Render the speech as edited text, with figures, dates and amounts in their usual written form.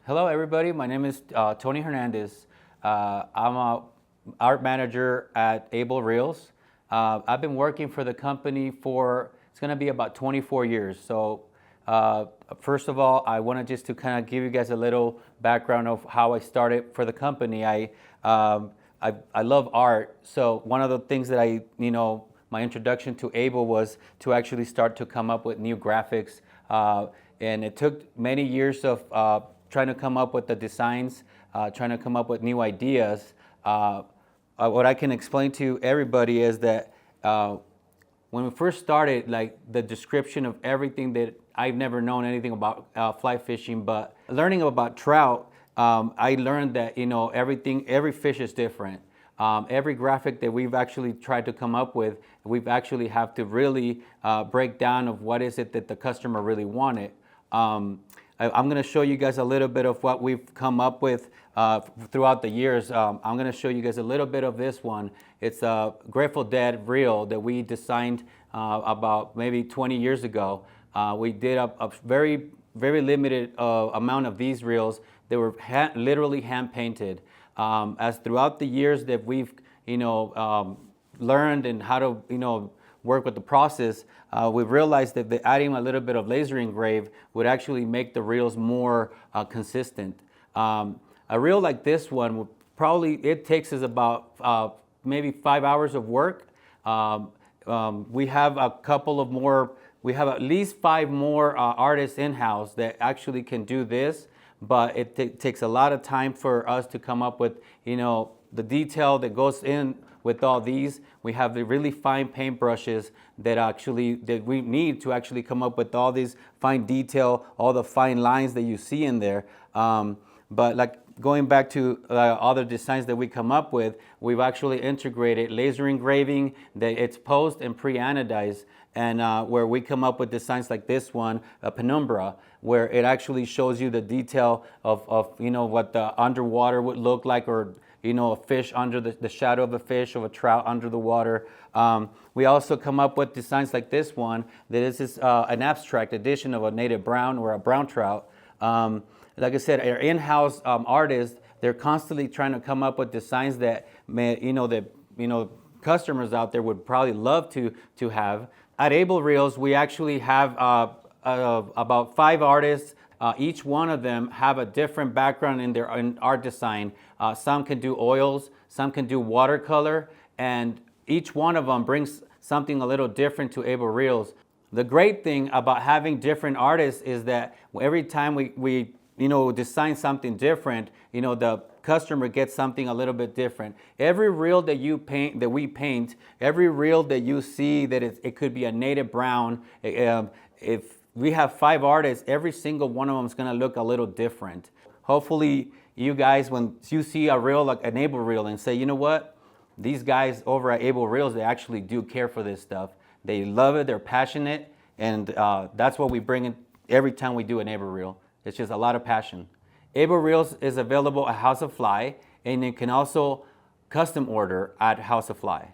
Hello, everybody. My name is Tony Hernandez. I'm a art manager at Abel Reels. I've been working for the company for, it's going to be about 24 years. So first of all, I wanted just to kind of give you guys a little background of how I started for the company. I love art. So one of the things that my introduction to Abel was to actually start to come up with new graphics. And it took many years of trying to come up with the designs, trying to come up with new ideas. What I can explain to everybody is that when we first started, like the description of everything that I've never known anything about fly fishing, but learning about trout, I learned that every fish is different. Every graphic that we've actually tried to come up with, we've actually have to really break down of what is it that the customer really wanted. I'm going to show you guys a little bit of what we've come up with throughout the years. I'm going to show you guys a little bit of this one. It's a Grateful Dead reel that we designed about maybe 20 years ago. We did a very limited amount of these reels. They were literally hand painted. As throughout the years that we've learned and how to work with the process, we've realized that adding a little bit of laser engrave would actually make the reels more consistent. A reel like this one, it takes us about maybe 5 hours of work. We have a couple of more, we have at least 5 more artists in-house that actually can do this, but it takes a lot of time for us to come up with, the detail that goes in with all these. We have the really fine paint brushes that we need to actually come up with all these fine detail, all the fine lines that you see in there. But like going back to other designs that we come up with, we've actually integrated laser engraving, that it's post and pre-anodized, and where we come up with designs like this one, a penumbra, where it actually shows you the detail of what the underwater would look like, or a fish under the shadow of a fish, of a trout under the water. We also come up with designs like this one, that is an abstract edition of a native brown or a brown trout. Like I said, our in-house artists, they're constantly trying to come up with designs that customers out there would probably love to have. At Abel Reels, we actually have about 5 artists. Each one of them have a different background in art design. Some can do oils, some can do watercolor, and each one of them brings something a little different to Abel Reels. The great thing about having different artists is that every time we design something different, the customer gets something a little bit different. Every reel that we paint, every reel that you see that it could be a native brown, if we have 5 artists, every single one of them is going to look a little different. Hopefully you guys, when you see a reel like an Abel reel and say, you know what, these guys over at Abel Reels, they actually do care for this stuff. They love it, they're passionate, and that's what we bring in every time we do an Abel reel. It's just a lot of passion. Abel Reels is available at House of Fly, and you can also custom order at House of Fly.